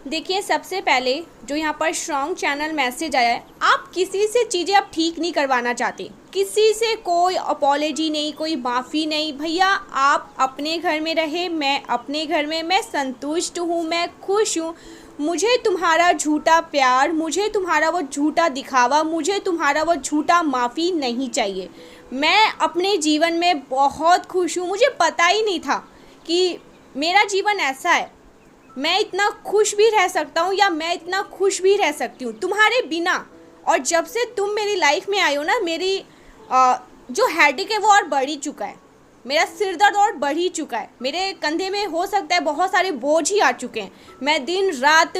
देखिए, सबसे पहले जो यहाँ पर स्ट्रॉन्ग चैनल मैसेज आया है, आप किसी से चीज़ें अब ठीक नहीं करवाना चाहते, किसी से कोई अपॉलोजी नहीं, कोई माफ़ी नहीं। भैया आप अपने घर में रहे, मैं अपने घर में, मैं संतुष्ट हूँ, मैं खुश हूँ। मुझे तुम्हारा झूठा प्यार, मुझे तुम्हारा वो झूठा दिखावा, मुझे तुम्हारा वो झूठा माफ़ी नहीं चाहिए। मैं अपने जीवन में बहुत खुश हूँ। मुझे पता ही नहीं था कि मेरा जीवन ऐसा है, मैं इतना खुश भी रह सकता हूँ या मैं इतना खुश भी रह सकती हूँ तुम्हारे बिना। और जब से तुम मेरी लाइफ में आई हो ना, मेरी जो हेडेक है वो और बढ़ ही चुका है, मेरा सिर दर्द और बढ़ ही चुका है, मेरे कंधे में हो सकता है बहुत सारे बोझ ही आ चुके हैं। मैं दिन रात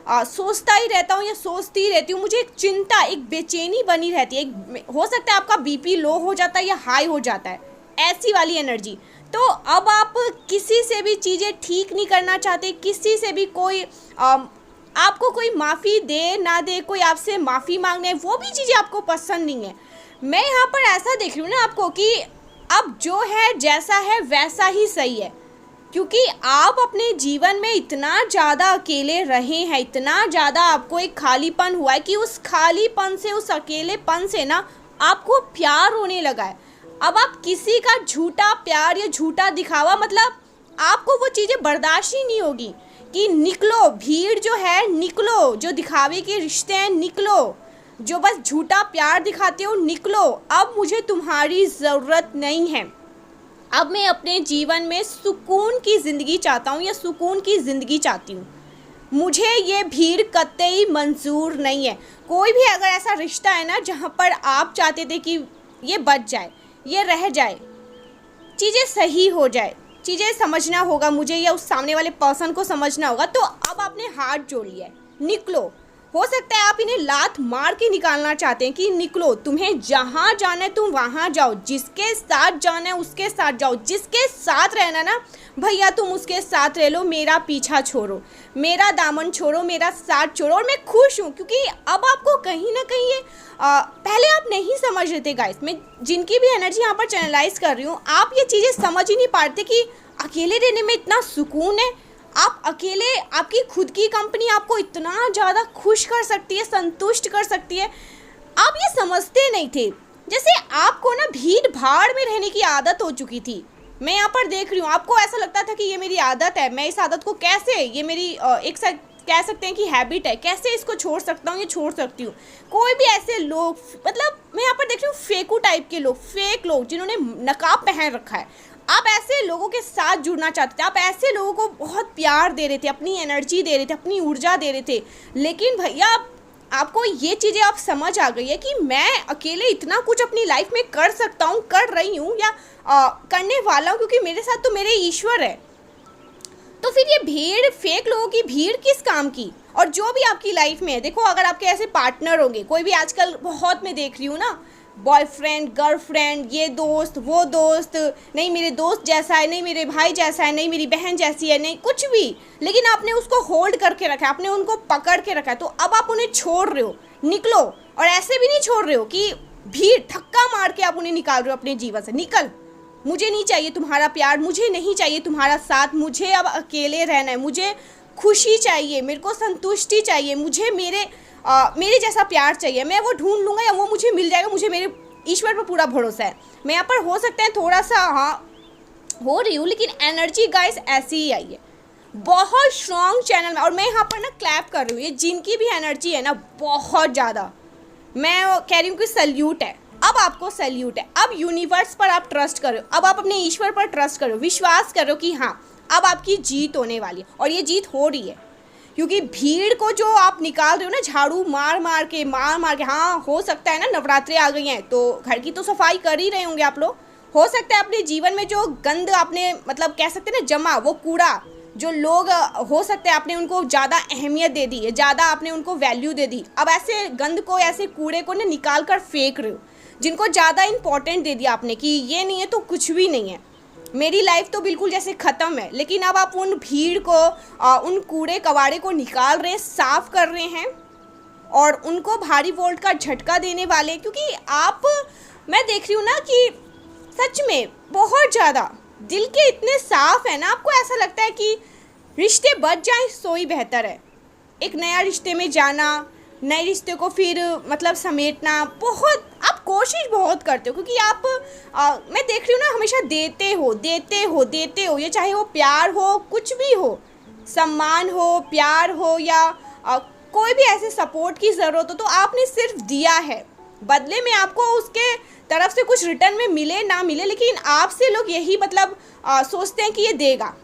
सोचता ही रहता हूँ या सोचती ही रहती हूँ। मुझे एक चिंता, एक बेचैनी बनी रहती है। हो सकता है आपका बीपी लो हो जाता है या हाई हो जाता है, ऐसी वाली एनर्जी। तो अब आप किसी से भी चीज़ें ठीक नहीं करना चाहते, किसी से भी कोई आपको कोई माफ़ी दे ना दे, कोई आपसे माफ़ी मांगने, वो भी चीज़ें आपको पसंद नहीं है। मैं यहाँ पर ऐसा देख रही हूँ ना आपको कि अब जो है जैसा है वैसा ही सही है, क्योंकि आप अपने जीवन में इतना ज़्यादा अकेले रहे हैं, इतना ज़्यादा आपको एक खालीपन हुआ है कि उस खालीपन से, उस अकेलेपन से ना आपको प्यार होने लगा है। अब आप किसी का झूठा प्यार या झूठा दिखावा, मतलब आपको वो चीज़ें बर्दाश्त ही नहीं होगी कि निकलो, भीड़ जो है निकलो, जो दिखावे के रिश्ते हैं निकलो, जो बस झूठा प्यार दिखाते हो निकलो। अब मुझे तुम्हारी ज़रूरत नहीं है। अब मैं अपने जीवन में सुकून की ज़िंदगी चाहता हूँ या सुकून की ज़िंदगी चाहती हूँ। मुझे ये भीड़ कतई मंजूर नहीं है। कोई भी अगर ऐसा रिश्ता है ना जहाँ पर आप चाहते थे कि ये बच जाए, ये रह जाए, चीज़ें सही हो जाए, चीज़ें समझना होगा मुझे या उस सामने वाले पर्सन को समझना होगा। तो अब आपने हाथ जोड़ लिया है, निकलो। हो सकता है आप इन्हें लात मार के निकालना चाहते हैं कि निकलो, तुम्हें जहाँ जाना है तुम वहाँ जाओ, जिसके साथ जाना है उसके साथ जाओ, जिसके साथ रहना ना भैया तुम उसके साथ रह लो, मेरा पीछा छोड़ो, मेरा दामन छोड़ो, मेरा साथ छोड़ो। और मैं खुश हूँ क्योंकि अब आपको कहीं ना कहीं ये पहले आप नहीं समझ रहे थे गाइस। मैं जिनकी भी एनर्जी यहाँ पर चैनलाइज कर रही हूँ, आप ये चीज़ें समझ ही नहीं पाते कि अकेले रहने में इतना सुकून है। आप अकेले, आपकी खुद की कंपनी आपको इतना ज़्यादा खुश कर सकती है, संतुष्ट कर सकती है। आप ये समझते नहीं थे। जैसे आपको ना भीड़ भाड़ में रहने की आदत हो चुकी थी। मैं यहाँ पर देख रही हूँ, आपको ऐसा लगता था कि ये मेरी आदत है, मैं इस आदत को कैसे, ये मेरी एक कह सकते हैं कि हैबिट है, कैसे इसको छोड़ सकता हूँ, ये छोड़ सकती हूँ। कोई भी ऐसे लोग, मतलब मैं यहाँ पर देख रही हूँ फेकू टाइप के लोग, फेक लोग जिन्होंने नकाब पहन रखा है, आप ऐसे लोगों के साथ जुड़ना चाहते थे, आप ऐसे लोगों को बहुत प्यार दे रहे थे, अपनी एनर्जी दे रहे थे, अपनी ऊर्जा दे रहे थे। लेकिन भैया आपको ये चीज़ें आप समझ आ गई है कि मैं अकेले इतना कुछ अपनी लाइफ में कर सकता हूँ, कर रही हूँ या करने वाला हूँ, क्योंकि मेरे साथ तो मेरे ईश्वर है। तो फिर ये भीड़, फेक लोगों की भीड़ किस काम की। और जो भी आपकी लाइफ में है, देखो अगर आपके ऐसे पार्टनर होंगे, कोई भी आजकल बहुत मैं देख रही हूँ ना, बॉयफ्रेंड, गर्लफ्रेंड, ये दोस्त, वो दोस्त, नहीं मेरे दोस्त जैसा है, नहीं मेरे भाई जैसा है, नहीं मेरी बहन जैसी है, नहीं कुछ भी, लेकिन आपने उसको होल्ड करके रखा है, आपने उनको पकड़ के रखा है। तो अब आप उन्हें छोड़ रहे हो, निकलो। और ऐसे भी नहीं छोड़ रहे हो कि भीड़ धक्का मार के आप उन्हें निकाल रहे हो अपने जीवन से। निकल, मुझे नहीं चाहिए तुम्हारा प्यार, मुझे नहीं चाहिए तुम्हारा साथ, मुझे अब अकेले रहना है, मुझे खुशी चाहिए, मेरे को संतुष्टि चाहिए, मुझे मेरे जैसा प्यार चाहिए। मैं वो ढूंढ लूँगा या वो मुझे मिल जाएगा, मुझे मेरे ईश्वर पर पूरा भरोसा है। मैं यहाँ पर हो सकता है थोड़ा सा हो रही हूँ, लेकिन एनर्जी गाइस ऐसी ही आई है, बहुत स्ट्रॉन्ग चैनल में। और मैं यहाँ पर ना क्लैप कर रही हूँ, ये जिनकी भी एनर्जी है ना बहुत ज़्यादा, मैं कह रही हूँ कि सल्यूट है। अब आपको सल्यूट है। अब यूनिवर्स पर आप ट्रस्ट करो, अब आप अपने ईश्वर पर ट्रस्ट करो, विश्वास करो कि हाँ अब आपकी जीत होने वाली है। और ये जीत हो रही है, क्योंकि भीड़ को जो आप निकाल रहे हो ना, झाड़ू मार मार के, हाँ हो सकता है ना नवरात्रि आ गई हैं तो घर की तो सफाई कर ही रहे होंगे आप लोग। हो सकता है अपने जीवन में जो गंद आपने, मतलब कह सकते हैं ना जमा, वो कूड़ा जो लोग, हो सकता है आपने उनको ज़्यादा अहमियत दे दी है, ज़्यादा आपने उनको वैल्यू दे दी। अब ऐसे गंद को, ऐसे कूड़े को ना निकाल कर फेंक रहे हो, जिनको ज़्यादा इंपॉर्टेंट दे दिया आपने कि ये नहीं है तो कुछ भी नहीं है, मेरी लाइफ तो बिल्कुल जैसे ख़त्म है। लेकिन अब आप उन भीड़ को, उन कूड़े कबाड़े को निकाल रहे हैं, साफ़ कर रहे हैं और उनको भारी वोल्ट का झटका देने वाले। क्योंकि आप, मैं देख रही हूँ ना कि सच में बहुत ज़्यादा दिल के इतने साफ़ है ना, आपको ऐसा लगता है कि रिश्ते बच जाएं सो ही बेहतर है। एक नया रिश्ते में जाना, नए रिश्ते को फिर मतलब समेटना, बहुत आप कोशिश बहुत करते हो, क्योंकि आप मैं देख रही हूँ ना, हमेशा देते हो, ये चाहे वो प्यार हो, कुछ भी हो, सम्मान हो, प्यार हो, या कोई भी ऐसे सपोर्ट की ज़रूरत हो, तो आपने सिर्फ दिया है। बदले में आपको उसके तरफ से कुछ रिटर्न में मिले ना मिले, लेकिन आपसे लोग यही मतलब सोचते हैं कि ये देगा,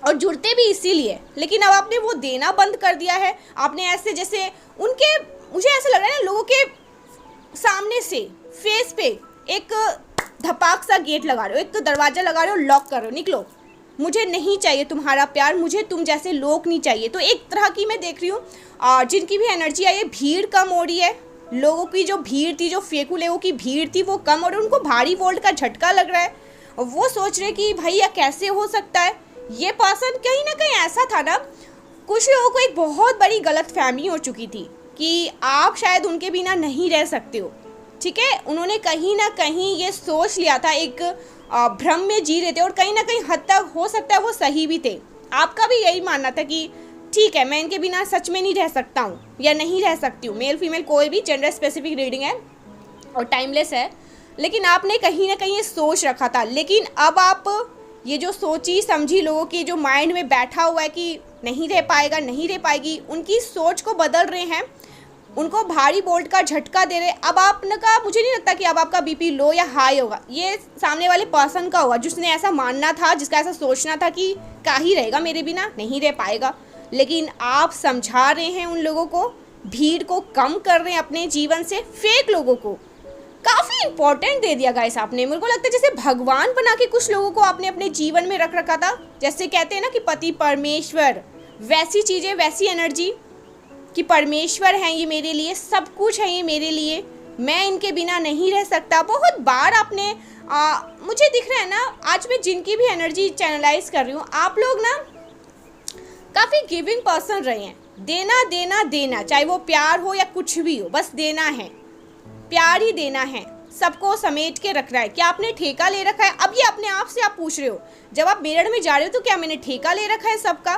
और जुड़ते भी इसीलिए। लेकिन अब आपने वो देना बंद कर दिया है। आपने ऐसे जैसे उनके, मुझे ऐसा लग रहा है ना, लोगों के सामने से फेस पे एक धपाक सा गेट लगा रहे हो, एक दरवाज़ा लगा रहे हो, लॉक कर रहे हो, निकलो, मुझे नहीं चाहिए तुम्हारा प्यार, मुझे तुम जैसे लोग नहीं चाहिए। तो एक तरह की मैं देख रही हूँ जिनकी भी एनर्जी आई है, भीड़ कम हो रही है, लोगों की जो भीड़ थी, जो फेकू लेगों की भीड़ थी, वो कम हो रही है। उनको भारी वोल्ट का झटका लग रहा है, वो सोच रहे कि भैया कैसे हो सकता है। ये पर्सन कहीं ना कहीं ऐसा था ना, कुछ लोगों को एक बहुत बड़ी गलत फहमी हो चुकी थी कि आप शायद उनके बिना नहीं रह सकते हो, ठीक है। उन्होंने कहीं ना कहीं ये सोच लिया था, एक भ्रम में जी रहे थे, और कहीं ना कहीं हद तक हो सकता है वो सही भी थे। आपका भी यही मानना था कि ठीक है, मैं इनके बिना सच में नहीं रह सकता हूँ या नहीं रह सकती हूँ। मेल फीमेल कोई भी, जेंडर स्पेसिफिक रीडिंग है और टाइमलेस है, लेकिन आपने कहीं ना कहीं ये सोच रखा था। लेकिन अब आप ये जो सोची समझी लोगों की जो माइंड में बैठा हुआ है कि नहीं रह पाएगा, नहीं रह पाएगी, उनकी सोच को बदल रहे हैं, उनको भारी बोल्ट का झटका दे रहे। अब आपने कहा, मुझे नहीं लगता कि अब आपका बीपी लो या हाई होगा, ये सामने वाले पर्सन का होगा, जिसने ऐसा मानना था, जिसका ऐसा सोचना था कि क्या ही रहेगा मेरे बिना, नहीं रह पाएगा। लेकिन आप समझा रहे हैं उन लोगों को, भीड़ को कम कर रहे हैं अपने जीवन से, फेक लोगों को काफ़ी इंपॉर्टेंट दे दिया गाइस आपने। मेरे को लगता है जैसे भगवान बना के कुछ लोगों को आपने अपने जीवन में रख रखा था। जैसे कहते हैं ना कि पति परमेश्वर, वैसी चीज़ें, वैसी एनर्जी कि परमेश्वर हैं ये मेरे लिए, सब कुछ है ये मेरे लिए, मैं इनके बिना नहीं रह सकता। बहुत बार आपने मुझे दिख रहा है ना, आज मैं जिनकी भी एनर्जी चैनलाइज कर रही हूँ, आप लोग ना काफ़ी गिविंग पर्सन रहे हैं। देना देना देना, चाहे वो प्यार हो या कुछ भी हो, बस देना है, प्यार ही देना है, सबको समेट के रखना है। क्या आपने ठेका ले रखा है? अब ये अपने आप से आप पूछ रहे हो, जब आप मेरठ में जा रहे हो, तो क्या मैंने ठेका ले रखा है सबका?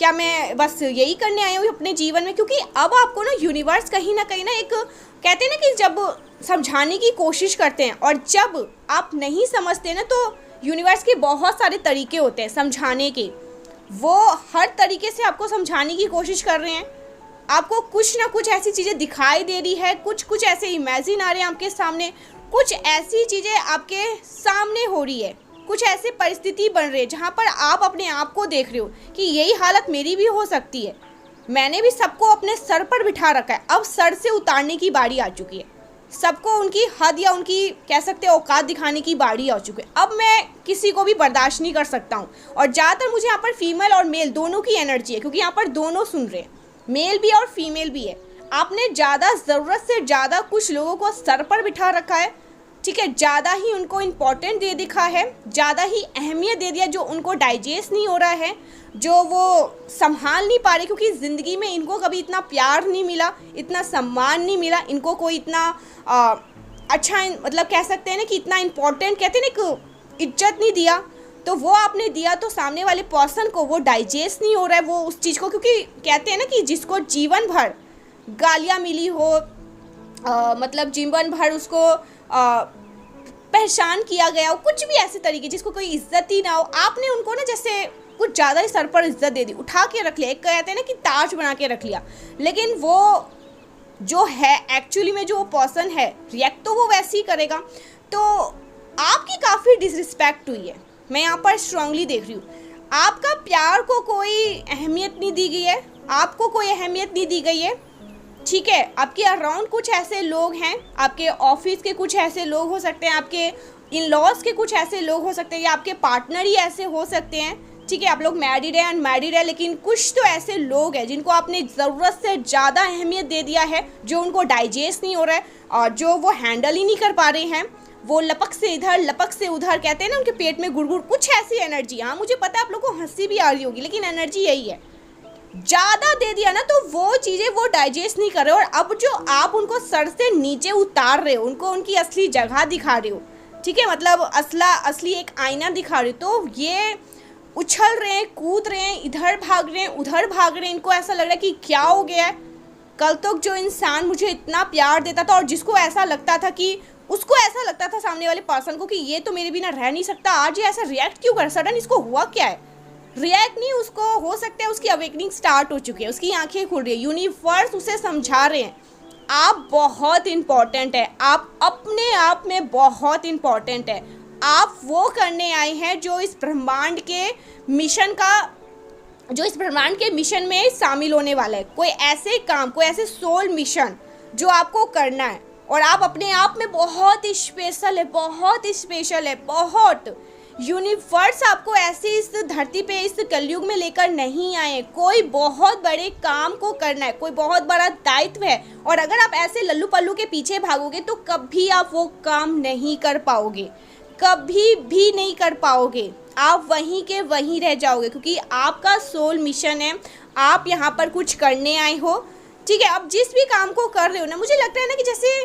क्या मैं बस यही करने आई हूँ अपने जीवन में? क्योंकि अब आपको ना यूनिवर्स कहीं ना एक कहते हैं ना कि जब समझाने की कोशिश करते हैं और जब आप नहीं समझते ना, तो यूनिवर्स के बहुत सारे तरीके होते हैं समझाने के। वो हर तरीके से आपको समझाने की कोशिश कर रहे हैं। आपको कुछ ना कुछ ऐसी चीज़ें दिखाई दे रही है, कुछ ऐसे इमेजिन आ रहे हैं आपके सामने, कुछ ऐसी चीज़ें आपके सामने हो रही है, कुछ ऐसे परिस्थिति बन रही है जहाँ पर आप अपने आप को देख रहे हो कि यही हालत मेरी भी हो सकती है। मैंने भी सबको अपने सर पर बिठा रखा है, अब सर से उतारने की बारी आ चुकी है। सबको उनकी हद या उनकी कह सकते हैं औकात दिखाने की बारी आ चुकी है। अब मैं किसी को भी बर्दाश्त नहीं कर सकता हूँ। और ज़्यादातर मुझे यहाँ पर फीमेल और मेल दोनों की एनर्जी है, क्योंकि यहाँ पर दोनों सुन रहे हैं, मेल भी और फीमेल भी है। आपने ज़्यादा ज़रूरत से ज़्यादा कुछ लोगों को सर पर बिठा रखा है, ठीक है, ज़्यादा ही उनको इम्पोर्टेंट दे दिखा है, ज़्यादा ही अहमियत दे दिया, जो उनको डाइजेस्ट नहीं हो रहा है, जो वो संभाल नहीं पा रहे, क्योंकि ज़िंदगी में इनको कभी इतना प्यार नहीं मिला, इतना सम्मान नहीं मिला, इनको कोई इतना अच्छा मतलब कह सकते हैं ना कि इतना इम्पोर्टेंट कहते हैं ना कि इज्जत नहीं दिया। तो वो आपने दिया, तो सामने वाले पर्सन को वो डाइजेस्ट नहीं हो रहा है वो उस चीज़ को, क्योंकि कहते हैं ना कि जिसको जीवन भर गालियाँ मिली हो, मतलब जीवन भर उसको पहचान किया गया हो, कुछ भी ऐसे तरीके, जिसको कोई इज्जत ही ना हो, आपने उनको ना जैसे कुछ ज़्यादा ही सर पर इज्जत दे दी, उठा के रख लिया, एक कहते हैं ना कि ताज बना के रख लिया। लेकिन वो जो है एक्चुअली में जो वो पर्सन है, रिएक्ट तो वो वैसे ही करेगा। तो आपकी काफ़ी डिसरिस्पेक्ट हुई है, मैं यहाँ पर स्ट्रांगली देख रही हूँ। आपका प्यार को कोई अहमियत नहीं दी गई है, आपको कोई अहमियत नहीं दी गई है, ठीक है। आपके अराउंड कुछ ऐसे लोग हैं, आपके ऑफिस के कुछ ऐसे लोग हो सकते हैं, आपके इन लॉज के कुछ ऐसे लोग हो सकते हैं, या आपके पार्टनर ही ऐसे हो सकते हैं, ठीक है। आप लोग मैरिड है, अनमैरिड है, लेकिन कुछ तो ऐसे लोग हैं जिनको आपने ज़रूरत से ज़्यादा अहमियत दे दिया है, जो उनको डाइजेस्ट नहीं हो रहा है और जो वो हैंडल ही नहीं कर पा रहे हैं। वो लपक से इधर लपक से उधर, कहते हैं ना उनके पेट में गुड़गुड़, कुछ ऐसी एनर्जी। हाँ, मुझे पता है आप लोग को हंसी भी आ रही होगी, लेकिन एनर्जी यही है। ज़्यादा दे दिया ना, तो वो चीज़ें वो डाइजेस्ट नहीं कर रहे, और अब जो आप उनको सर से नीचे उतार रहे हो, उनको उनकी असली जगह दिखा रहे हो, ठीक है, मतलब असली एक आईना दिखा रहे हो। तो ये उछल रहे हैं, कूद रहे हैं, इधर भाग रहे हैं, उधर भाग रहे हैं। इनको ऐसा लग रहा है कि क्या हो गया है, कल तक जो इंसान मुझे इतना प्यार देता था और जिसको ऐसा लगता था कि उसको ऐसा लगता था सामने वाले पर्सन को कि ये तो मेरे बिना रह नहीं सकता, आज ये ऐसा रिएक्ट क्यों कर, सडन इसको हुआ क्या है। रिएक्ट नहीं, उसको हो सकता है उसकी अवेकनिंग स्टार्ट हो चुकी है, उसकी आंखें खुल रही है, यूनिवर्स उसे समझा रहे हैं आप बहुत इम्पॉर्टेंट है, आप अपने आप में बहुत इम्पॉर्टेंट है। आप वो करने आए हैं जो इस ब्रह्मांड के मिशन में शामिल होने वाला है। कोई ऐसे काम, कोई ऐसे सोल मिशन जो आपको करना है, और आप अपने आप में बहुत स्पेशल है, बहुत स्पेशल है, बहुत। यूनिवर्स आपको ऐसे इस धरती पे इस कलयुग में लेकर नहीं आए, कोई बहुत बड़े काम को करना है, कोई बहुत बड़ा दायित्व है। और अगर आप ऐसे लल्लू पल्लू के पीछे भागोगे तो कभी आप वो काम नहीं कर पाओगे, कभी भी नहीं कर पाओगे, आप वहीं के वहीं रह जाओगे, क्योंकि आपका सोल मिशन है, आप यहाँ पर कुछ करने आए हो। ठीक है, आप जिस भी काम को कर रहे हो ना, मुझे लगता है ना कि जैसे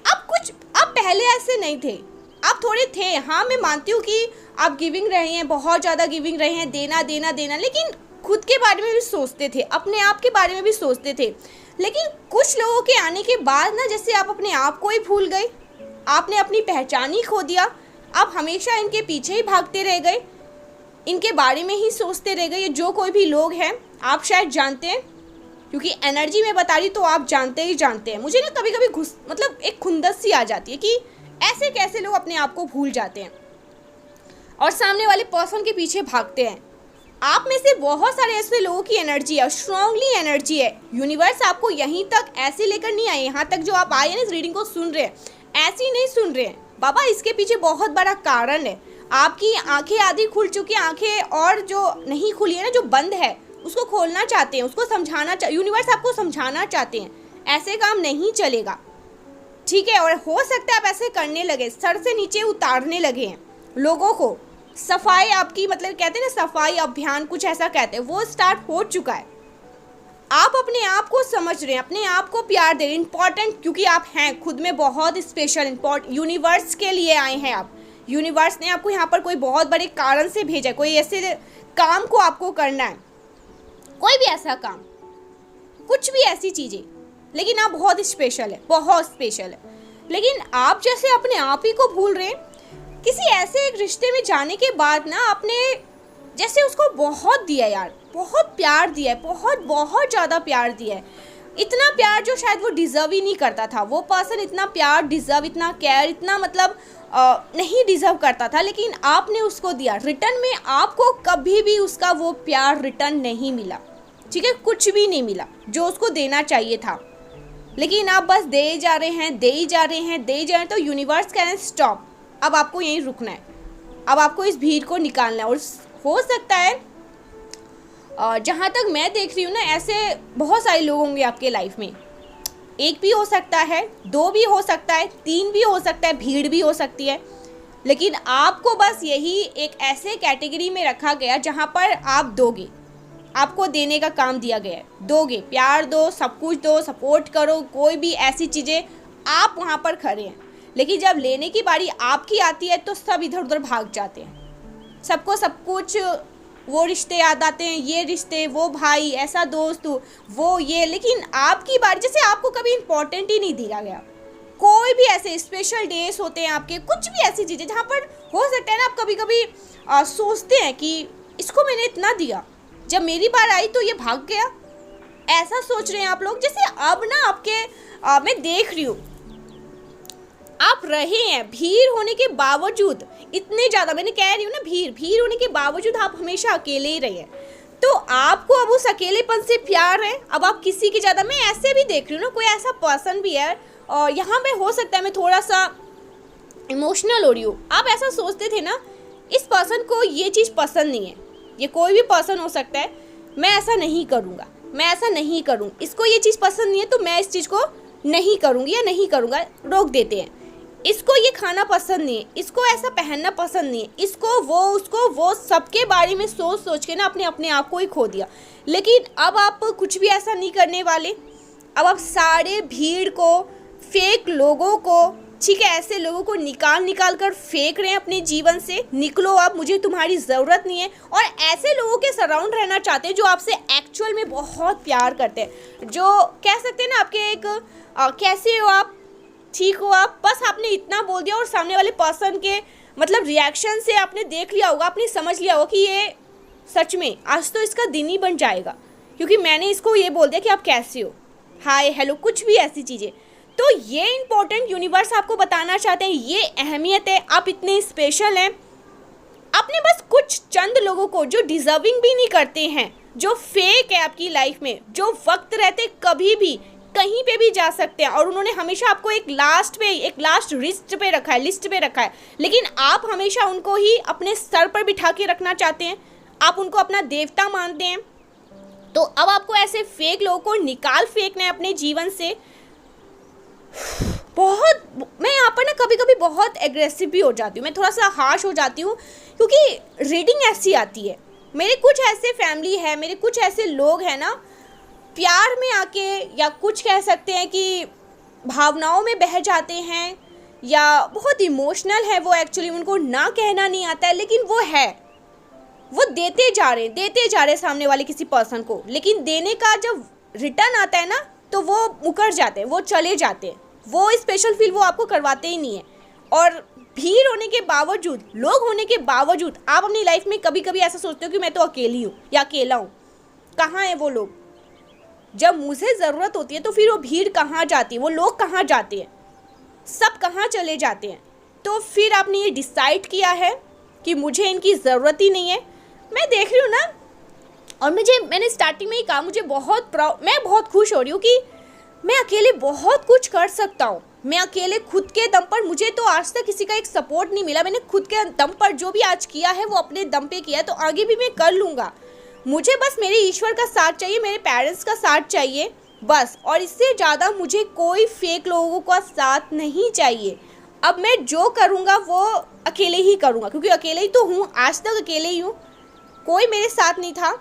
आप पहले ऐसे नहीं थे, आप थोड़े थे। हाँ, मैं मानती हूँ कि आप गिविंग रहे हैं, बहुत ज़्यादा गिविंग रहे हैं, देना देना देना, लेकिन खुद के बारे में भी सोचते थे, अपने आप के बारे में भी सोचते थे। लेकिन कुछ लोगों के आने के बाद ना, जैसे आप अपने आप को ही भूल गए, आपने अपनी पहचान ही खो दिया, आप हमेशा इनके पीछे ही भागते रह गए, इनके बारे में ही सोचते रह गए। ये जो कोई भी लोग हैं, आप शायद जानते हैं, क्योंकि एनर्जी में बता रही तो आप जानते ही जानते हैं। मुझे ना कभी कभी मतलब एक खुंदस सी आ जाती है कि ऐसे कैसे लोग अपने आप को भूल जाते हैं और सामने वाले पर्सन के पीछे भागते हैं। आप में से बहुत सारे ऐसे लोगों की एनर्जी है, स्ट्रांगली एनर्जी है। यूनिवर्स आपको यहीं तक ऐसे लेकर नहीं आए, यहाँ तक जो आप आए हैं इस रीडिंग को सुन रहे हैं, ऐसे ही नहीं सुन रहे हैं बाबा। इसके पीछे बहुत बड़ा कारण है। आपकी आंखें आधी खुल चुकी हैं, आंखें और जो नहीं खुली है ना, जो बंद है, उसको खोलना चाहते हैं, उसको समझाना यूनिवर्स आपको समझाना चाहते हैं ऐसे काम नहीं चलेगा। ठीक है, और हो सकता है आप ऐसे करने लगे, सर से नीचे उतारने लगे हैं लोगों को। सफाई आपकी, मतलब कहते हैं ना सफाई अभियान, कुछ ऐसा कहते हैं, वो स्टार्ट हो चुका है। आप अपने आप को समझ रहे हैं, अपने आप को प्यार दे रहे हैं, इंपॉर्टेंट, क्योंकि आप हैं खुद में बहुत स्पेशल, इंपॉर्टेंट। यूनिवर्स के लिए आए हैं आप, यूनिवर्स ने आपको यहाँ पर कोई बहुत बड़े कारण से भेजा है, कोई ऐसे काम को आपको करना है, कोई भी ऐसा काम, कुछ भी ऐसी चीज़ें, लेकिन आप बहुत स्पेशल है, बहुत स्पेशल है। लेकिन आप जैसे अपने आप ही को भूल रहे हैं। किसी ऐसे एक रिश्ते में जाने के बाद ना, आपने जैसे उसको बहुत दिया यार, बहुत प्यार दिया है, बहुत बहुत ज़्यादा प्यार दिया है, इतना प्यार जो शायद वो डिज़र्व ही नहीं करता था। वो पर्सन इतना प्यार डिज़र्व, इतना केयर, इतना मतलब नहीं डिज़र्व करता था, लेकिन आपने उसको दिया। रिटर्न में आपको कभी भी उसका वो प्यार रिटर्न नहीं मिला। ठीक है, कुछ भी नहीं मिला जो उसको देना चाहिए था, लेकिन आप बस दे जा रहे हैं, दे ही जा रहे हैं, दे ही जा रहे हैं। तो यूनिवर्स कह रहे हैं स्टॉप, अब आपको यहीं रुकना है, अब आपको इस भीड़ को निकालना है। और हो सकता है जहाँ तक मैं देख रही हूँ ना, ऐसे बहुत सारे लोग होंगे आपके लाइफ में। एक भी हो सकता है, दो भी हो सकता है, तीन भी हो सकता है, भीड़ भी हो सकती है, लेकिन आपको बस यही एक ऐसे कैटेगरी में रखा गया जहाँ पर आप दोगे, आपको देने का काम दिया गया है। दोगे, प्यार दो, सब कुछ दो, सपोर्ट करो, कोई भी ऐसी चीज़ें, आप वहाँ पर खड़े हैं। लेकिन जब लेने की बारी आपकी आती है तो सब इधर उधर भाग जाते हैं, सबको सब कुछ, वो रिश्ते याद आते हैं, ये रिश्ते, वो भाई, ऐसा दोस्त, वो ये। लेकिन आपकी बारी, जैसे आपको कभी इम्पोर्टेंट ही नहीं दिया गया। कोई भी ऐसे स्पेशल डेज होते हैं आपके, कुछ भी ऐसी चीज़ें जहाँ पर हो सकता है ना, आप कभी कभी सोचते हैं कि इसको मैंने इतना दिया, जब मेरी बार आई तो ये भाग गया। ऐसा सोच रहे हैं आप लोग। जैसे अब ना आपके मैं देख रही हूँ, आप रहे हैं, भीड़ होने के बावजूद, इतने ज़्यादा, मैंने कह रही हूँ ना, भीड़ होने के बावजूद आप हमेशा अकेले ही रहे हैं। तो आपको अब उस अकेलेपन से प्यार है। अब आप किसी की ज़्यादा, मैं ऐसे भी देख रही हूँ ना, कोई ऐसा पर्सन भी है, और यहाँ पे हो सकता है मैं थोड़ा सा इमोशनल हो रही हूँ। आप ऐसा सोचते थे ना, इस पर्सन को ये चीज़ पसंद नहीं है, ये कोई भी पर्सन हो सकता है, मैं ऐसा नहीं करूँगा, मैं ऐसा नहीं करूँ, इसको ये चीज़ पसंद नहीं है तो मैं इस चीज़ को नहीं करूँगी या नहीं करूँगा, रोक देते हैं। इसको ये खाना पसंद नहीं है, इसको ऐसा पहनना पसंद नहीं है, इसको वो, उसको वो, सबके बारे में सोच सोच के ना अपने आप को ही खो दिया। लेकिन अब आप कुछ भी ऐसा नहीं करने वाले। अब आप सारे भीड़ को, फेक लोगों को, ठीक है, ऐसे लोगों को निकाल निकाल कर फेंक रहे हैं अपने जीवन से। निकलो अब, मुझे तुम्हारी ज़रूरत नहीं है। और ऐसे लोगों के सराउंड रहना चाहते हैं जो आपसे एक्चुअल में बहुत प्यार करते हैं, जो कह सकते हैं ना आपके एक कैसे हो आप, ठीक हो आप, बस आपने इतना बोल दिया और सामने वाले पर्सन के मतलब रिएक्शन से आपने देख लिया होगा, आपने समझ लिया होगा कि ये सच में आज तो इसका दिन ही बन जाएगा, क्योंकि मैंने इसको ये बोल दिया कि आप कैसे हो, हाय हेलो, कुछ भी ऐसी चीज़ें। तो ये इम्पोर्टेंट यूनिवर्स आपको बताना चाहते हैं, ये अहमियत है, आप इतने स्पेशल हैं। आपने बस कुछ चंद लोगों को जो डिजर्विंग भी नहीं करते हैं, जो फेक है आपकी लाइफ में, जो वक्त रहते कभी भी कहीं पे भी जा सकते हैं, और उन्होंने हमेशा आपको एक लास्ट लिस्ट पे रखा है, लेकिन आप हमेशा उनको ही अपने सर पर बिठा के रखना चाहते हैं, आप उनको अपना देवता मानते हैं। तो अब आपको ऐसे फेक लोगों को निकाल फेंकना है अपने जीवन से। बहुत मैं यहाँ पर ना कभी कभी बहुत एग्रेसिव भी हो जाती हूँ, मैं थोड़ा सा हार्श हो जाती हूँ, क्योंकि रीडिंग ऐसी आती है। मेरे कुछ ऐसे फैमिली है, मेरे कुछ ऐसे लोग हैं ना, प्यार में आके या कुछ कह सकते हैं कि भावनाओं में बह जाते हैं, या बहुत इमोशनल है वो, एक्चुअली उनको ना कहना नहीं आता है, लेकिन वो देते जा रहे सामने वाले किसी पर्सन को, लेकिन देने का जब रिटर्न आता है ना तो वो मुकर जाते हैं, वो चले जाते हैं, वो स्पेशल फील वो आपको करवाते ही नहीं है। और भीड़ होने के बावजूद, लोग होने के बावजूद, आप अपनी लाइफ में कभी कभी ऐसा सोचते हो कि मैं तो अकेली हूँ या अकेला हूँ। कहाँ है वो लोग? जब मुझे ज़रूरत होती है तो फिर वो भीड़ कहाँ जाती है, वो लोग कहाँ जाते हैं, सब कहाँ चले जाते हैं। तो फिर आपने ये डिसाइड किया है कि मुझे इनकी ज़रूरत ही नहीं है। मैं देख रही हूँ ना, और मैंने स्टार्टिंग में ही कहा, मुझे मैं बहुत खुश हो रही हूँ कि मैं अकेले बहुत कुछ कर सकता हूँ। मैं अकेले खुद के दम पर, मुझे तो आज तक किसी का एक सपोर्ट नहीं मिला, मैंने खुद के दम पर जो भी आज किया है वो अपने दम पे किया है, तो आगे भी मैं कर लूँगा। मुझे बस मेरे ईश्वर का साथ चाहिए, मेरे पेरेंट्स का साथ चाहिए बस, और इससे ज़्यादा मुझे कोई फेक लोगों का साथ नहीं चाहिए। अब मैं जो करूँगा वो अकेले ही करूँगा, क्योंकि अकेले ही तो हूँ, आज तक अकेले ही हूँ, कोई मेरे साथ नहीं था।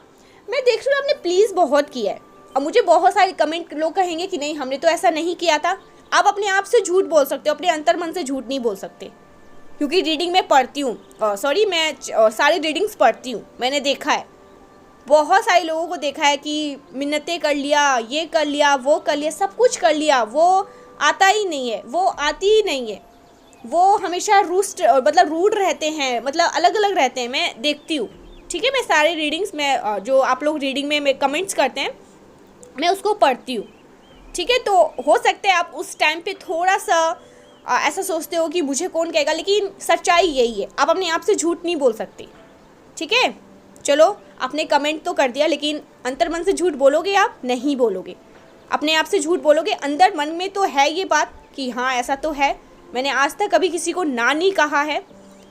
मैं देख रही हूँ आपने प्लीज़ बहुत किया है। अब मुझे बहुत सारे कमेंट लोग कहेंगे कि नहीं हमने तो ऐसा नहीं किया था। आप अपने आप से झूठ बोल सकते हो, अपने अंतर मन से झूठ नहीं बोल सकते, क्योंकि रीडिंग में पढ़ती हूँ, मैं सारी रीडिंग्स पढ़ती हूँ। मैंने देखा है, बहुत सारे लोगों को देखा है कि मिन्नतें कर लिया, ये कर लिया, वो कर लिया, सब कुछ कर लिया, वो आता ही नहीं है, वो आती ही नहीं है, वो हमेशा रूड रहते हैं, मतलब अलग अलग रहते हैं। मैं देखती हूँ, ठीक है, मैं सारे रीडिंग्स में जो आप लोग रीडिंग में कमेंट्स करते हैं मैं उसको पढ़ती हूँ, ठीक है। तो हो सकता है आप उस टाइम पे थोड़ा सा ऐसा सोचते हो कि मुझे कौन कहेगा, लेकिन सच्चाई यही है, आप अपने आप से झूठ नहीं बोल सकते, ठीक है। चलो, आपने कमेंट तो कर दिया, लेकिन अंतर मन से झूठ बोलोगे आप? नहीं बोलोगे, अपने आप से झूठ बोलोगे। अंदर मन में तो है ये बात कि हाँ ऐसा तो है, मैंने आज तक कभी किसी को ना नहीं कहा है,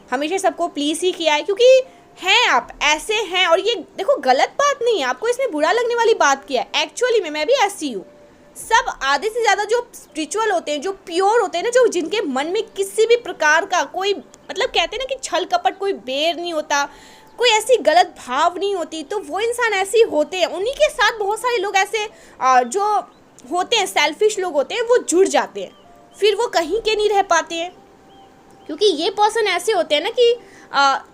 हमेशा सबको प्लीज़ ही किया है, क्योंकि हैं आप ऐसे हैं। और ये देखो गलत बात नहीं है, आपको इसमें बुरा लगने वाली बात क्या है? एक्चुअली में मैं भी ऐसी हूँ। सब आधे से ज़्यादा जो स्पिरिचुअल होते हैं, जो प्योर होते हैं ना, जो जिनके मन में किसी भी प्रकार का कोई मतलब कहते हैं ना कि छल कपट, कोई बेर नहीं होता, कोई ऐसी गलत भाव नहीं होती, तो वो इंसान ऐसे ही होते हैं। उन्हीं के साथ बहुत सारे लोग ऐसे जो होते हैं सेल्फिश लोग होते हैं, वो जुड़ जाते हैं, फिर वो कहीं के नहीं रह पाते हैं, क्योंकि ये पर्सन ऐसे होते हैं ना कि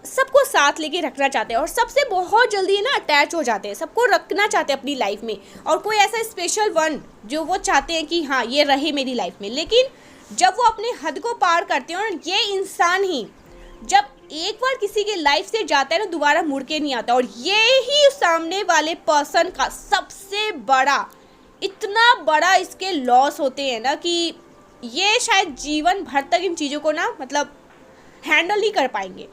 सबको साथ लेके रखना चाहते हैं, और सबसे बहुत जल्दी ना अटैच हो जाते हैं, सबको रखना चाहते हैं अपनी लाइफ में, और कोई ऐसा स्पेशल वन जो वो चाहते हैं कि हाँ ये रहे मेरी लाइफ में। लेकिन जब वो अपने हद को पार करते हैं, और ये इंसान ही जब एक बार किसी के लाइफ से जाता है ना, दोबारा मुड़ के नहीं आता, और ये ही सामने वाले पर्सन का सबसे बड़ा, इतना बड़ा इसके लॉस होते हैं ना कि ये शायद जीवन भर तक इन चीज़ों को ना मतलब हैंडल नहीं कर पाएंगे।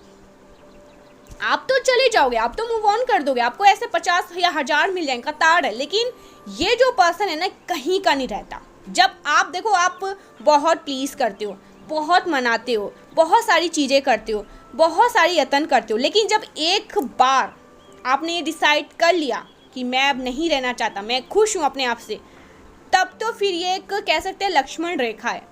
आप तो चले जाओगे, आप तो मूव ऑन कर दोगे, आपको ऐसे 50 या 1000 मिल जाएंगे, कतार है, लेकिन ये जो पर्सन है ना कहीं का नहीं रहता। जब आप देखो, आप बहुत प्लीज़ करते हो, बहुत मनाते हो, बहुत सारी चीज़ें करते हो, बहुत सारी यत्न करते हो, लेकिन जब एक बार आपने ये डिसाइड कर लिया कि मैं अब नहीं रहना चाहता, मैं खुश हूँ अपने आप से, तब तो फिर ये एक कह सकते हैं लक्ष्मण रेखा है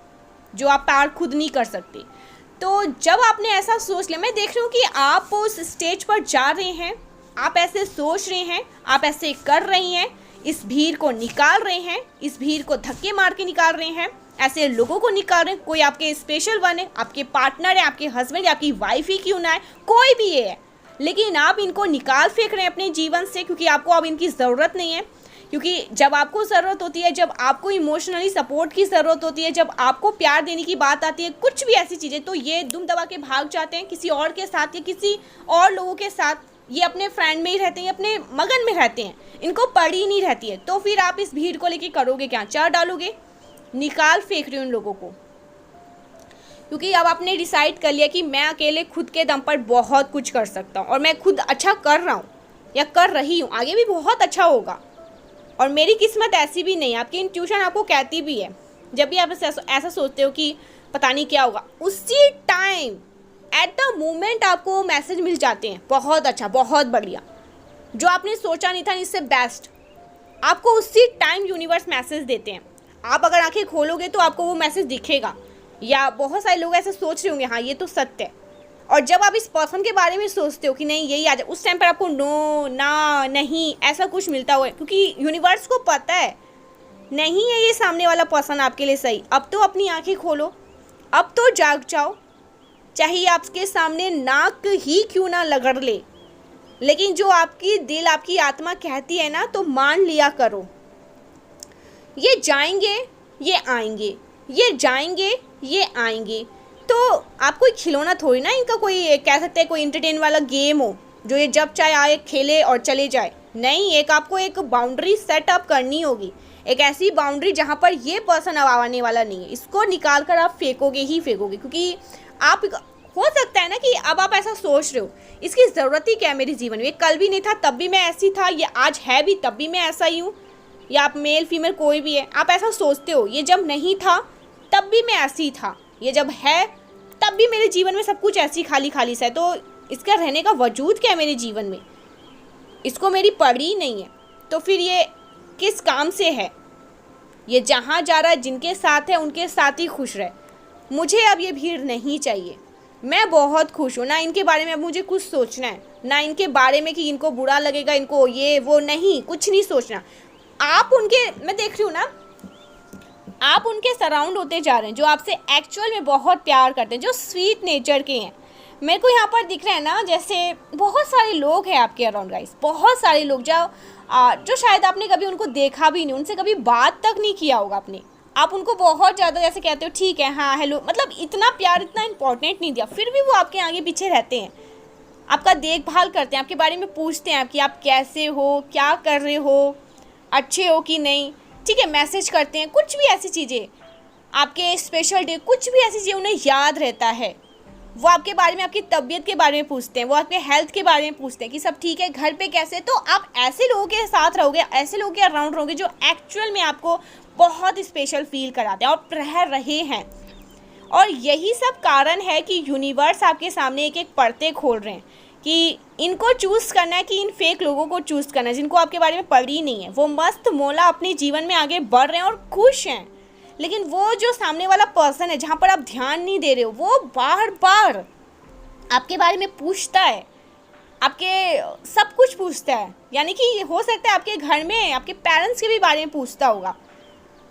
जो आप पार खुद नहीं कर सकते। तो जब आपने ऐसा सोच लिया, मैं देख रही हूँ कि आप उस स्टेज पर जा रहे हैं, आप ऐसे सोच रहे हैं, आप ऐसे कर रही हैं, इस भीड़ को निकाल रहे हैं, इस भीड़ को धक्के मार के निकाल रहे हैं, ऐसे लोगों को निकाल रहे हैं। कोई आपके स्पेशल वन है, आपके पार्टनर है, आपके हस्बैंड या आपकी वाइफ ही क्यों ना है, कोई भी ये है, लेकिन आप इनको निकाल फेंक रहे हैं अपने जीवन से, क्योंकि आपको अब इनकी ज़रूरत नहीं है। क्योंकि जब आपको ज़रूरत होती है, जब आपको इमोशनली सपोर्ट की ज़रूरत होती है, जब आपको प्यार देने की बात आती है, कुछ भी ऐसी चीज़ें, तो ये दुम दबा के भाग जाते हैं किसी और के साथ या किसी और लोगों के साथ। ये अपने फ्रेंड में ही रहते हैं, अपने मगन में रहते हैं, इनको पड़ी नहीं रहती है। तो फिर आप इस भीड़ को लेके करोगे क्या, चार डालोगे, निकाल फेंक रहे हो उन लोगों को। क्योंकि अब आपने डिसाइड कर लिया कि मैं अकेले खुद के दम पर बहुत कुछ कर सकता हूँ और मैं खुद अच्छा कर रहा हूँ या कर रही हूँ, आगे भी बहुत अच्छा होगा और मेरी किस्मत ऐसी भी नहीं है। आपकी इंट्यूशन आपको कहती भी है। जब भी आप ऐसा सोचते हो कि पता नहीं क्या होगा, उसी टाइम एट द मोमेंट आपको मैसेज मिल जाते हैं, बहुत अच्छा, बहुत बढ़िया, जो आपने सोचा नहीं था इससे बेस्ट, आपको उसी टाइम यूनिवर्स मैसेज देते हैं। आप अगर आंखें खोलोगे तो आपको वो मैसेज दिखेगा, या बहुत सारे लोग ऐसे सोच रहे होंगे हाँ ये तो सत्य है। और जब आप इस पर्सन के बारे में सोचते हो कि नहीं यही आ जाए, उस टाइम पर आपको नो, ना, नहीं ऐसा कुछ मिलता हुआ है, क्योंकि यूनिवर्स को पता है नहीं है ये सामने वाला पर्सन आपके लिए सही। अब तो अपनी आंखें खोलो, अब तो जाग जाओ, चाहे आपके सामने नाक ही क्यों ना लगड़ ले, लेकिन जो आपकी दिल, आपकी आत्मा कहती है ना, तो मान लिया करो। ये जाएंगे, ये आएंगे, ये जाएंगे, ये आएंगे। तो आप कोई खिलौना थोड़ी ना इनका, कोई कह सकते हैं कोई एंटरटेन वाला गेम हो जो ये जब चाहे आए खेले और चले जाए। नहीं, एक आपको एक बाउंड्री सेटअप करनी होगी, एक ऐसी बाउंड्री जहाँ पर ये पर्सन अब आने वाला नहीं है। इसको निकाल कर आप फेंकोगे ही फेंकोगे, क्योंकि आप, हो सकता है ना कि अब आप ऐसा सोच रहे हो इसकी ज़रूरत ही क्या है मेरे जीवन में, कल भी नहीं था तब भी मैं ऐसी था, ये आज है भी तब भी मैं ऐसा ही हूँ, या आप मेल फीमेल कोई भी है, आप ऐसा सोचते हो ये जब नहीं था तब भी मैं ऐसी था, ये जब है तब भी मेरे जीवन में सब कुछ ऐसी खाली खाली सा है, तो इसका रहने का वजूद क्या है मेरे जीवन में, इसको मेरी पड़ी नहीं है, तो फिर ये किस काम से है, ये जहाँ जा रहा है जिनके साथ है उनके साथ ही खुश रहे। मुझे अब ये भीड़ नहीं चाहिए, मैं बहुत खुश हूँ। ना इनके बारे में अब मुझे कुछ सोचना है, ना इनके बारे में कि इनको बुरा लगेगा, इनको ये वो, नहीं, कुछ नहीं सोचना। आप उनके, मैं देख रही हूँ ना, आप उनके सराउंड होते जा रहे हैं जो आपसे एक्चुअल में बहुत प्यार करते हैं, जो स्वीट नेचर के हैं। मेरे को यहाँ पर दिख रहे हैं ना, जैसे बहुत सारे लोग हैं आपके अराउंड गाइस, बहुत सारे लोग जो शायद आपने कभी उनको देखा भी नहीं, उनसे कभी बात तक नहीं किया होगा आपने। आप उनको बहुत ज़्यादा जैसे कहते हो ठीक है, हाँ हेलो, मतलब इतना प्यार, इतना इंपॉर्टेंट नहीं दिया, फिर भी वो आपके आगे पीछे रहते हैं, आपका देखभाल करते हैं, आपके बारे में पूछते हैं कि आप कैसे हो, क्या कर रहे हो, अच्छे हो कि नहीं, ठीक है, मैसेज करते हैं, कुछ भी ऐसी चीज़ें, आपके स्पेशल डे, कुछ भी ऐसी चीज़ें उन्हें याद रहता है। वो आपके बारे में, आपकी तबीयत के बारे में पूछते हैं, वो आपके हेल्थ के बारे में पूछते हैं कि सब ठीक है, घर पे कैसे। तो आप ऐसे लोगों के साथ रहोगे, ऐसे लोगों के अराउंड रहोगे जो एक्चुअल में आपको बहुत स्पेशल फील कराते हैं और रह रहे हैं। और यही सब कारण है कि यूनिवर्स आपके सामने एक एक पर्दे खोल रहे हैं कि इनको चूज़ करना है, कि इन फेक लोगों को चूज़ करना है जिनको आपके बारे में पड़ी नहीं है। वो मस्त मोला अपने जीवन में आगे बढ़ रहे हैं और खुश हैं, लेकिन वो जो सामने वाला पर्सन है जहाँ पर आप ध्यान नहीं दे रहे हो, वो बार बार आपके बारे में पूछता है, आपके सब कुछ पूछता है। यानी कि हो सकता है आपके घर में आपके पेरेंट्स के भी बारे में पूछता होगा,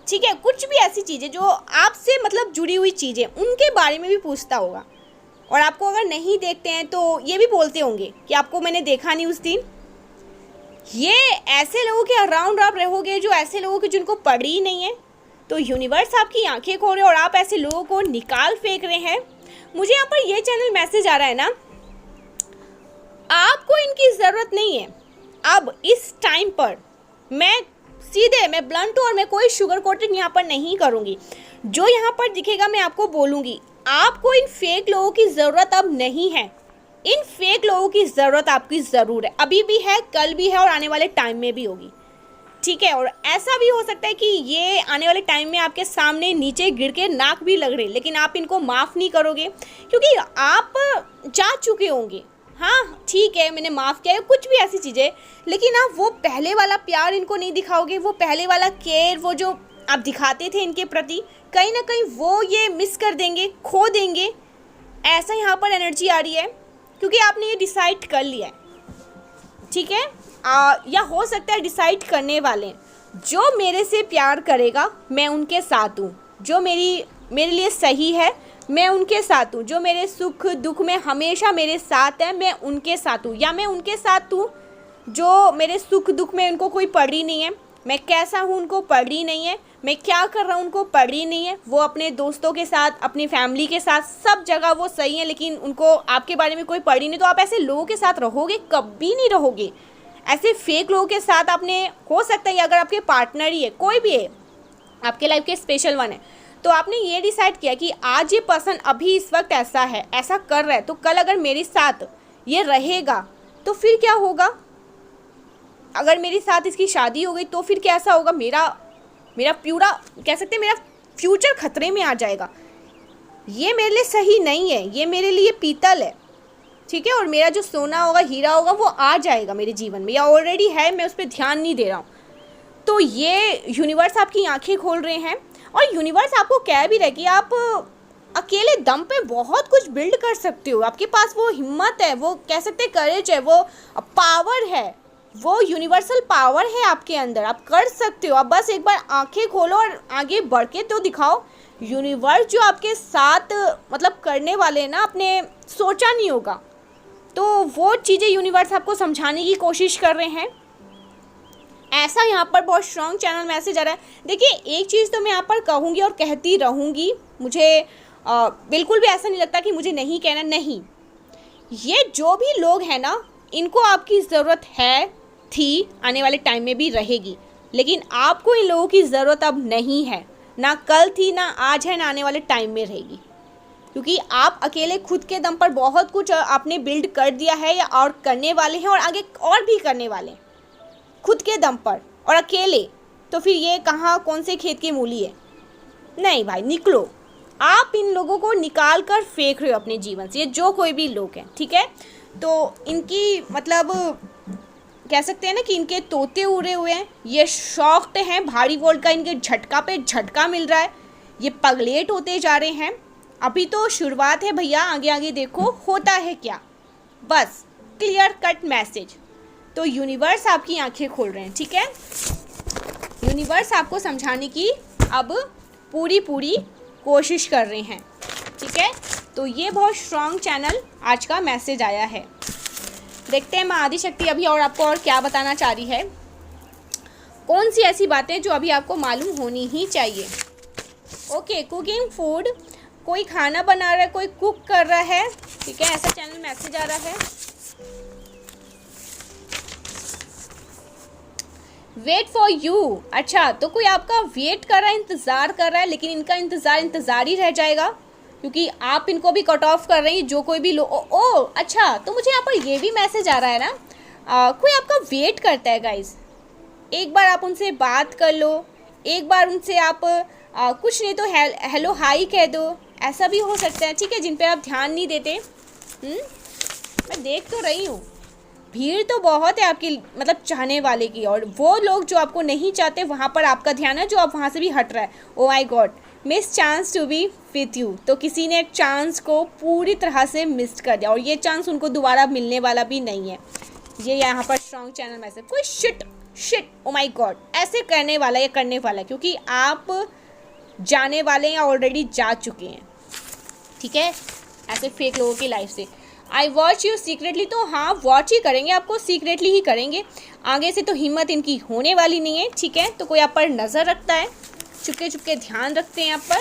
ठीक है, कुछ भी ऐसी चीज़ें जो आपसे मतलब जुड़ी हुई चीज़ें, उनके बारे में भी पूछता होगा। और आपको अगर नहीं देखते हैं तो ये भी बोलते होंगे कि आपको मैंने देखा नहीं उस दिन। ये ऐसे लोगों के अराउंड आप रहोगे, जो ऐसे लोगों की जिनको पड़ी ही नहीं है, तो यूनिवर्स आपकी आंखें खोल रहे और आप ऐसे लोगों को निकाल फेंक रहे हैं। मुझे यहाँ पर ये चैनल मैसेज आ रहा है ना, आपको इनकी ज़रूरत नहीं है। अब इस टाइम पर मैं ब्लंट हूँ और मैं कोई शुगर कोटेड यहाँ पर नहीं करूँगी। जो यहाँ पर दिखेगा मैं आपको बोलूँगी, आपको इन फेक लोगों की ज़रूरत अब नहीं है। इन फेक लोगों की ज़रूरत आपकी ज़रूर है, अभी भी है, कल भी है और आने वाले टाइम में भी होगी, ठीक है। और ऐसा भी हो सकता है कि ये आने वाले टाइम में आपके सामने नीचे गिर के नाक भी लग रहे, लेकिन आप इनको माफ़ नहीं करोगे क्योंकि आप जा चुके होंगे। हाँ ठीक है, मैंने माफ़ किया है, कुछ भी ऐसी चीज़ें, लेकिन आप वो पहले वाला प्यार इनको नहीं दिखाओगे, वो पहले वाला केयर, वो जो आप दिखाते थे इनके प्रति, कहीं ना कहीं वो ये मिस कर देंगे, खो देंगे। ऐसा यहाँ पर एनर्जी आ रही है क्योंकि आपने ये डिसाइड कर लिया है, ठीक है। या हो सकता है डिसाइड करने वाले हैं, जो मेरे से प्यार करेगा मैं उनके साथ हूँ, जो मेरे लिए सही है मैं उनके साथ हूँ, जो मेरे सुख दुख में हमेशा मेरे साथ है मैं उनके साथ हूँ, या मैं उनके साथ हूँ जो मेरे सुख दुख में उनको कोई पड़ी नहीं है, मैं कैसा हूँ उनको पड़ी नहीं है, मैं क्या कर रहा हूँ उनको पड़ी नहीं है। वो अपने दोस्तों के साथ, अपनी फैमिली के साथ, सब जगह वो सही है, लेकिन उनको आपके बारे में कोई पड़ी नहीं। तो आप ऐसे लोगों के साथ रहोगे? कभी नहीं रहोगे। ऐसे फेक लोगों के साथ आपने, हो सकता है अगर आपके पार्टनर ही है, कोई भी है, आपके लाइफ के स्पेशल वन है, तो आपने ये डिसाइड किया कि आज ये पर्सन अभी इस वक्त ऐसा है, ऐसा कर रहा है, तो कल अगर मेरे साथ ये रहेगा तो फिर क्या होगा? अगर मेरे साथ इसकी शादी हो गई तो फिर कैसा होगा? मेरा पूरा, कह सकते हैं मेरा फ्यूचर खतरे में आ जाएगा। ये मेरे लिए सही नहीं है, ये मेरे लिए पीतल है, ठीक है, और मेरा जो सोना होगा, हीरा होगा, वो आ जाएगा मेरे जीवन में, या ऑलरेडी है, मैं उस पर ध्यान नहीं दे रहा हूँ। तो ये यूनिवर्स आपकी आंखें खोल रहे हैं, और यूनिवर्स आपको कह भी रहे कि आप अकेले दम पे बहुत कुछ बिल्ड कर सकते हो। आपके पास वो हिम्मत है, वो कह सकते करेज है, वो पावर है, वो यूनिवर्सल पावर है आपके अंदर, आप कर सकते हो। आप बस एक बार आंखें खोलो और आगे बढ़ के तो दिखाओ। यूनिवर्स जो आपके साथ मतलब करने वाले हैं ना, आपने सोचा नहीं होगा, तो वो चीज़ें यूनिवर्स आपको समझाने की कोशिश कर रहे हैं। ऐसा यहाँ पर बहुत स्ट्रॉन्ग चैनल मैसेज आ रहा है। देखिए, एक चीज़ तो मैं यहाँ पर कहूँगी और कहती रहूँगी, मुझे बिल्कुल भी ऐसा नहीं लगता कि मुझे नहीं कहना, नहीं। ये जो भी लोग हैं ना, इनको आपकी ज़रूरत है, थी, आने वाले टाइम में भी रहेगी, लेकिन आपको इन लोगों की ज़रूरत अब नहीं है। ना कल थी, ना आज है, ना आने वाले टाइम में रहेगी, क्योंकि आप अकेले खुद के दम पर बहुत कुछ आपने बिल्ड कर दिया है, या और करने वाले हैं, और आगे और भी करने वाले हैं खुद के दम पर और अकेले। तो फिर ये कहाँ, कौन से खेत की मूली है? नहीं भाई, निकलो। आप इन लोगों को निकाल कर फेंक रहे हो अपने जीवन से, ये जो कोई भी लोग हैं, ठीक है। तो इनकी मतलब कह सकते हैं ना कि इनके तोते उड़े हुए हैं, ये शॉक्ड हैं, भारी वोल्ट का इनके झटका पे झटका मिल रहा है, ये पगलेट होते जा रहे हैं। अभी तो शुरुआत है भैया, आगे आगे देखो होता है क्या। बस क्लियर कट मैसेज। तो यूनिवर्स आपकी आंखें खोल रहे हैं, ठीक है। यूनिवर्स आपको समझाने की अब पूरी कोशिश कर रहे हैं, ठीक है। तो ये बहुत स्ट्रॉन्ग चैनल आज का मैसेज आया है। देखते हैं माँ आदिशक्ति अभी और आपको और क्या बताना चाह रही है, कौन सी ऐसी बातें जो अभी आपको मालूम होनी ही चाहिए। ओके, कुकिंग फूड, कोई खाना बना रहा है, कोई कुक कर रहा है, ठीक है, ऐसा चैनल मैसेज आ रहा है। वेट फॉर यू, अच्छा, तो कोई आपका वेट कर रहा है, इंतज़ार कर रहा है, लेकिन इनका इंतज़ार ही रह जाएगा, क्योंकि आप इनको भी कट ऑफ कर रही हैं। जो कोई भी अच्छा, तो मुझे यहाँ पर ये भी मैसेज आ रहा है ना, कोई आपका वेट करता है गाइस। एक बार आप उनसे बात कर लो, एक बार उनसे आप कुछ नहीं तो हेलो हाई कह दो, ऐसा भी हो सकता है, ठीक है, जिन पे आप ध्यान नहीं देते। मैं देख तो रही हूँ, भीड़ तो बहुत है आपकी मतलब चाहने वाले की, और वो लोग जो आपको नहीं चाहते वहाँ पर आपका ध्यान है, जो आप वहाँ से भी हट रहा है। Oh my God, miss chance to be with you. तो किसी ने चांस को पूरी तरह से मिस कर दिया, और ये चांस उनको दोबारा मिलने वाला भी नहीं है। ये यहाँ पर स्ट्रॉन्ग चैनल मैसेज, कोई शिट ओ माय गॉड ऐसे करने वाला या करने वाला है, क्योंकि आप जाने वाले हैं या ऑलरेडी जा चुके हैं, ठीक है, ऐसे फेक लोगों की लाइफ से। आई वॉच यू सीक्रेटली, तो हाँ, वॉच ही करेंगे आपको, सीक्रेटली ही करेंगे। आगे से तो हिम्मत इनकी होने वाली नहीं है, ठीक है। तो कोई आप पर नज़र रखता है, चुपके ध्यान रखते हैं आप पर।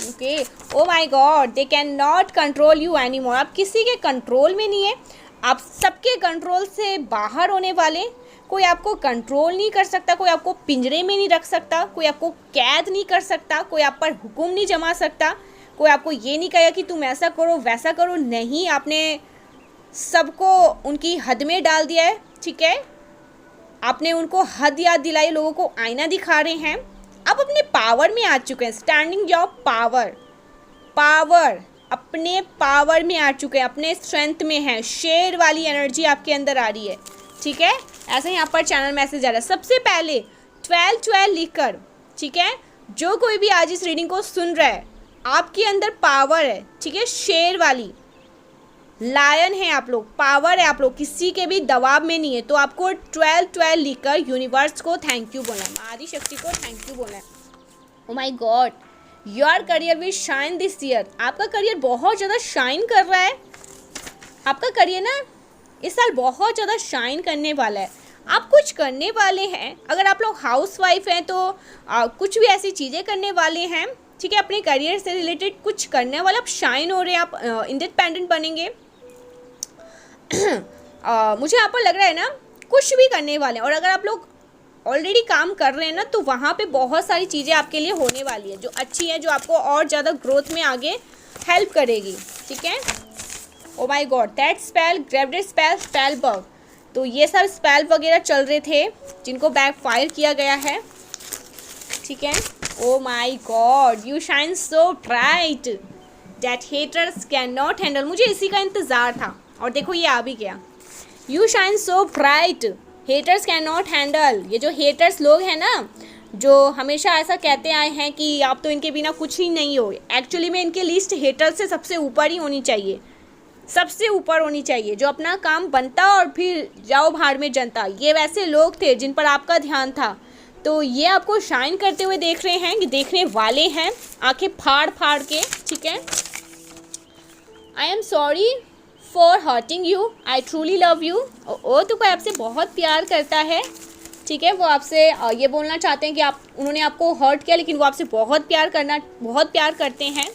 Okay, O my God, they can not control you any more. आप किसी के कंट्रोल में नहीं है, आप सबके कंट्रोल से बाहर होने वाले। कोई आपको कंट्रोल नहीं कर सकता, कोई आपको पिंजरे में नहीं रख सकता, कोई आपको कैद नहीं कर सकता, कोई आप पर हुक्म नहीं जमा सकता, कोई आपको ये नहीं कहेगा कि तुम ऐसा करो वैसा करो। नहीं, आपने सबको उनकी हद में डाल दिया है, ठीक है। आपने उनको हद याद दिलाई, लोगों को आईना दिखा रहे हैं। आप अपने पावर में आ चुके हैं, स्टैंडिंग योर पावर, अपने पावर में आ चुके हैं, अपने स्ट्रेंथ में हैं। शेर वाली एनर्जी आपके अंदर आ रही है, ठीक है। ऐसे यहाँ पर चैनल मैसेज आ रहा है। सबसे पहले 12 लिखकर, ठीक है, जो कोई भी आज इस रीडिंग को सुन रहा है, आपके अंदर पावर है, ठीक है, शेर वाली। लायन है आप लोग, पावर है आप लोग, किसी के भी दबाव में नहीं है। तो आपको 12-12 लिखकर यूनिवर्स को थैंक यू बोलना है, आदि शक्ति को थैंक यू बोलना है। Oh my God, your career will shine this year. आपका करियर बहुत ज़्यादा शाइन कर रहा है। आपका करियर ना इस साल बहुत ज़्यादा शाइन करने वाला है। आप कुछ करने वाले हैं। अगर आप लोग हाउस वाइफ हैं तो कुछ भी ऐसी चीज़ें करने वाले हैं, ठीक है, अपने करियर से रिलेटेड कुछ करने वाले, आप शाइन हो रहे हैं, आप इंडिपेंडेंट बनेंगे। मुझे यहाँ पर लग रहा है ना कुछ भी करने वाले हैं। और अगर आप लोग ऑलरेडी काम कर रहे हैं ना, तो वहाँ पे बहुत सारी चीज़ें आपके लिए होने वाली है जो अच्छी है, जो आपको और ज़्यादा ग्रोथ में आगे हेल्प करेगी, ठीक है। Oh my God, that spell, gravid spell, spell bug. तो ये सब स्पेल वगैरह चल रहे थे जिनको बैक फायर किया गया है, ठीक है। Oh my God, you shine so bright that haters can not handle. मुझे इसी का इंतज़ार था और देखो ये आ भी गया। You shine so bright haters can not handle. ये जो हेटर्स लोग हैं ना, जो हमेशा ऐसा कहते आए हैं कि आप तो इनके बिना कुछ ही नहीं हो, एक्चुअली में इनकी लिस्ट हेटर्स से सबसे ऊपर ही होनी चाहिए, सबसे ऊपर होनी चाहिए। जो अपना काम बनता और फिर जाओ भाड़ में जनता, ये वैसे लोग थे जिन पर आपका ध्यान था। तो ये आपको शाइन करते हुए देख रहे हैं, कि देखने वाले हैं आंखें फाड़ फाड़ के, ठीक है। I am sorry for hurting you, I truly love you. ओ तो कोई आपसे बहुत प्यार करता है, ठीक है। वो आपसे ये बोलना चाहते हैं कि उन्होंने आपको हर्ट किया, लेकिन वो आपसे बहुत प्यार करते हैं।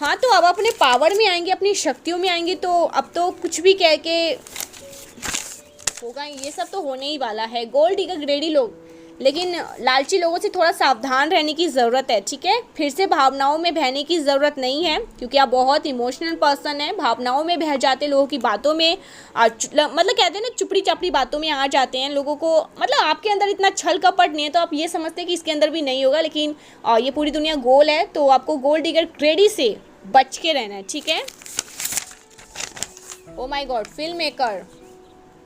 हाँ, तो अब अपने पावर में आएंगे, अपनी शक्तियों में आएंगे, तो अब तो कुछ भी कह के होगा, ये सब तो होने ही वाला है। गोल्ड डिगर ग्रेडी लोग, लेकिन लालची लोगों से थोड़ा सावधान रहने की ज़रूरत है, ठीक है। फिर से भावनाओं में बहने की ज़रूरत नहीं है, क्योंकि आप बहुत इमोशनल पर्सन हैं। भावनाओं में बह जाते, लोगों की बातों में मतलब कहते हैं ना, चुपड़ी चापड़ी बातों में आ जाते हैं लोगों को। मतलब आपके अंदर इतना छल कपट नहीं है, तो आप ये समझते हैं कि इसके अंदर भी नहीं होगा, लेकिन ये पूरी दुनिया गोल है। तो आपको गोल्ड डिगर ग्रेडी से बच के रहना है, ठीक है। Oh my God, film maker,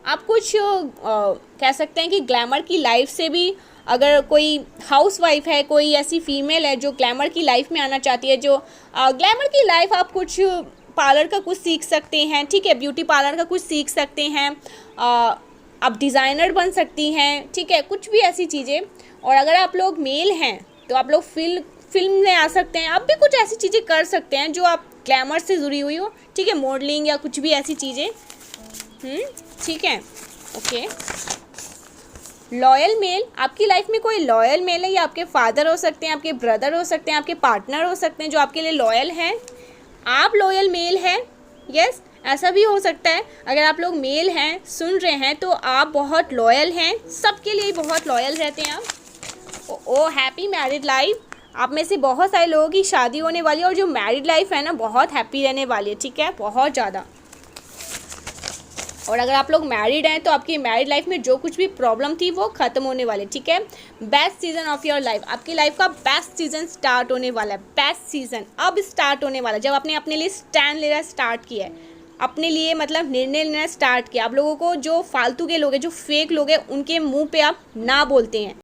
आप कुछ कह सकते हैं कि ग्लैमर की लाइफ से भी, अगर कोई हाउसवाइफ है, कोई ऐसी फीमेल है जो ग्लैमर की लाइफ में आना चाहती है, जो ग्लैमर की लाइफ, आप कुछ पार्लर का कुछ सीख सकते हैं, ठीक है, ब्यूटी पार्लर का कुछ सीख सकते हैं, आप डिज़ाइनर बन सकती हैं, ठीक है, कुछ भी ऐसी चीज़ें। और अगर आप लोग मेल हैं तो आप लोग फिल्म में आ सकते हैं। आप भी कुछ ऐसी चीज़ें कर सकते हैं जो आप ग्लैमर से जुड़ी हुई हो, ठीक है, मॉडलिंग या कुछ भी ऐसी चीज़ें, ठीक है, ओके। लॉयल मेल, आपकी लाइफ में कोई लॉयल मेल है, या आपके फादर हो सकते हैं, आपके ब्रदर हो सकते हैं, आपके पार्टनर हो सकते हैं जो आपके लिए लॉयल हैं। आप लॉयल मेल हैं, यस, ऐसा भी हो सकता है। अगर आप लोग मेल हैं, सुन रहे हैं, तो आप बहुत लॉयल हैं, सबके लिए बहुत लॉयल रहते हैं आप। ओ हैप्पी मैरिड लाइफ, आप में से बहुत सारे लोगों की शादी होने वाली है, और जो मैरिड लाइफ है ना, बहुत हैप्पी रहने वाली है, ठीक है, बहुत ज़्यादा। और अगर आप लोग मैरिड हैं तो आपकी मैरिड लाइफ में जो कुछ भी प्रॉब्लम थी वो ख़त्म होने वाले, ठीक है। Best season off your life, आपकी लाइफ का बेस्ट सीज़न स्टार्ट होने वाला है। बेस्ट सीज़न अब स्टार्ट होने वाला है, जब आपने अपने लिए स्टैंड लेना स्टार्ट किया है, अपने लिए मतलब निर्णय लेना स्टार्ट किया। आप लोगों को जो फालतू के लोग हैं, जो फेक लोग हैं, उनके मुंह पे आप ना बोलते हैं।